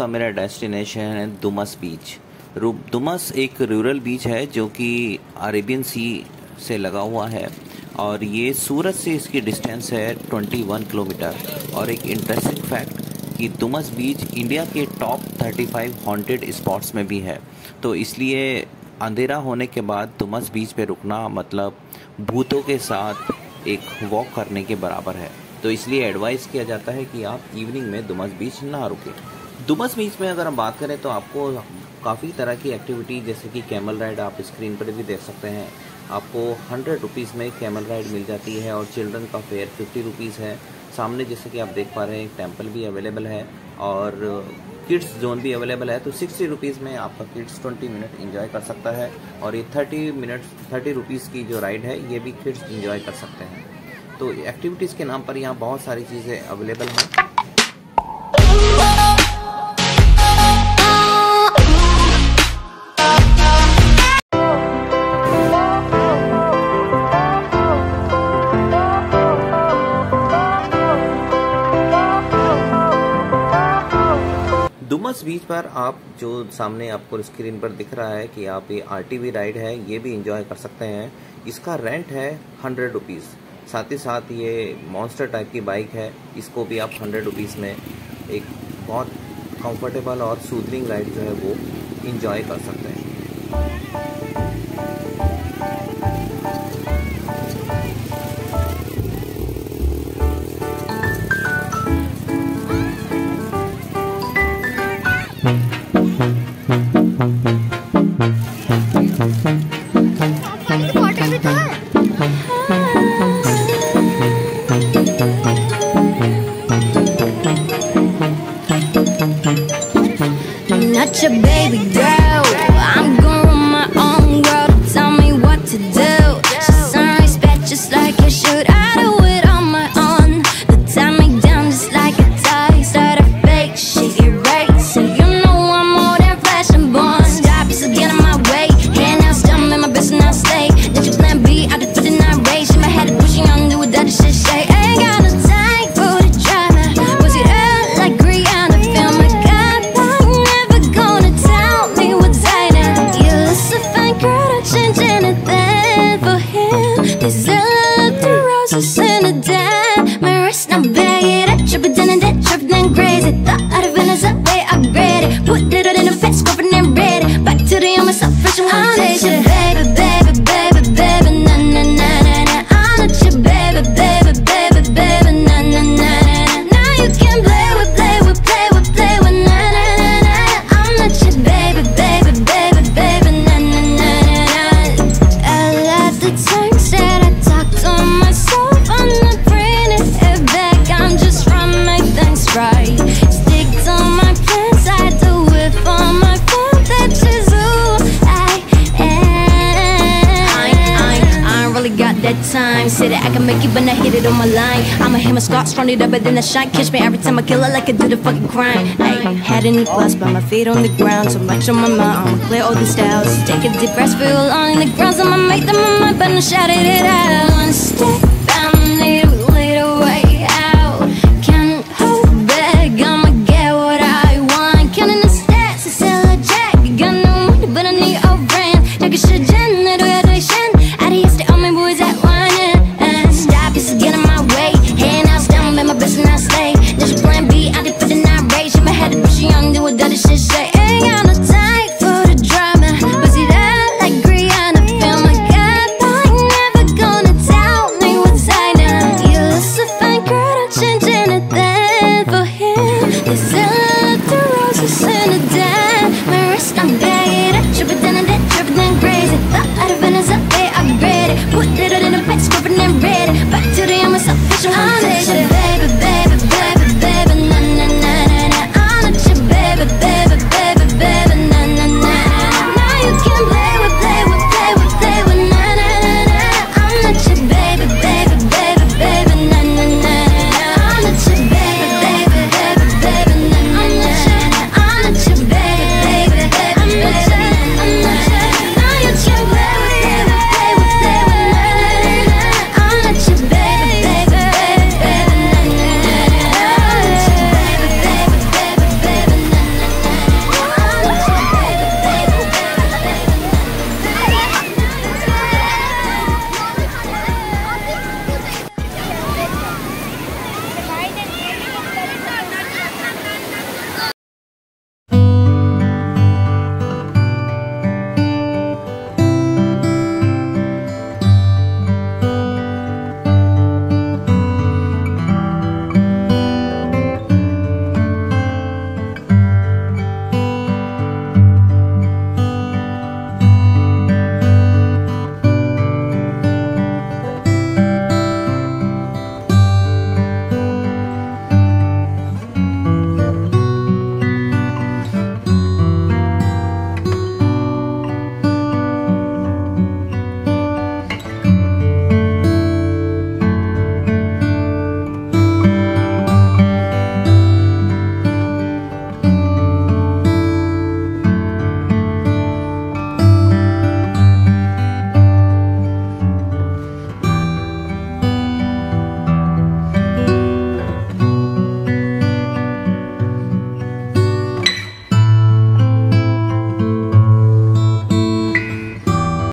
मेरा डेस्टिनेशन है दुमस बीच। दुमस एक रूरल बीच है जो कि अरेबियन सी से लगा हुआ है और ये सूरत से इसकी डिस्टेंस है 21 किलोमीटर। और एक इंटरेस्टिंग फैक्ट कि दुमस बीच इंडिया के टॉप 35 हॉन्टेड स्पॉट्स में भी है, तो इसलिए अंधेरा होने के बाद दुमस बीच पे रुकना मतलब भूतों के साथ एक वॉक करने के बराबर है। तो इसलिए एडवाइस किया जाता है कि आप इवनिंग में दुमस बीच ना रुकें। दुमस बीच में अगर हम बात करें तो आपको काफ़ी तरह की एक्टिविटी जैसे कि कैमल राइड आप स्क्रीन पर भी देख सकते हैं। आपको 100 रुपीज़ में कैमल राइड मिल जाती है और चिल्ड्रन का फेयर 50 रुपीज़ है। सामने जैसे कि आप देख पा रहे हैं एक टेम्पल भी अवेलेबल है और किड्स जोन भी अवेलेबल है। तो 60 रुपीज़ में आपका किड्स 20 मिनट इंजॉय कर सकता है और ये 30 रुपीज़ की जो राइड है ये भी किड्स इंजॉय कर सकते हैं। तो एक्टिविटीज़ के नाम पर यहाँ बहुत सारी चीज़ें अवेलेबल हैं। दुमस बीच पर आप जो सामने आपको स्क्रीन पर दिख रहा है कि आप ये RTV राइड है ये भी इंजॉय कर सकते हैं। इसका रेंट है 100 रुपीज़। साथ ही साथ ये मॉन्स्टर टाइप की बाइक है, इसको भी आप 100 रुपीज़ में एक बहुत कंफर्टेबल और सूदनिंग राइड जो है वो इंजॉय कर सकते हैं। Not your baby girl, I'm going my own world. Tell me what to do. She's on respect just like you should. I do it on my own. They tie me down just like a tie. Start a fake shit, erase. So you know I'm more than flesh and bone. Stop, so get in my way. Hand out, stumble in my business, now stay. Did you plan B? I did fit in that race. In my head, pushing on, do what that shit say. Ain't got no time for the drama. Was it out like Rihanna? Feel my God, I'm never gonna tell me what's right now. You listen fine, girl, don't change anything for him. This look the roses in the den. My wrist now bag it up, trip it down and that trip then crazy. Thought out of Venice, up way upgraded. Put it in a fast, scrubbing and ready. Back to the young myself, fresh and one day. Baby, baby, baby, baby, na na na na na. I'm not your baby, baby, baby, baby, na na na na. Now you can play with, play with, play with, play with, na na na na. I'm not your baby, baby, baby, baby, na na na na. I let the times that I talk to myself, I'm not bringing it back. I'm just trying to make things right. Stick to my plans, I do it for my fun. That's just who I am. I ain't really got that time. Say that I can make it, but not hit it on my line. I'ma hit my Scott, strong it up, but then I shine. Catch me every time I kill it like I do the fucking crime. Ay, had any plus, but my feet on the ground. So much on my mind, I'ma clear all the styles. Take a deep breath, feel along in the ground. I'ma make them on my button, shout it out. One step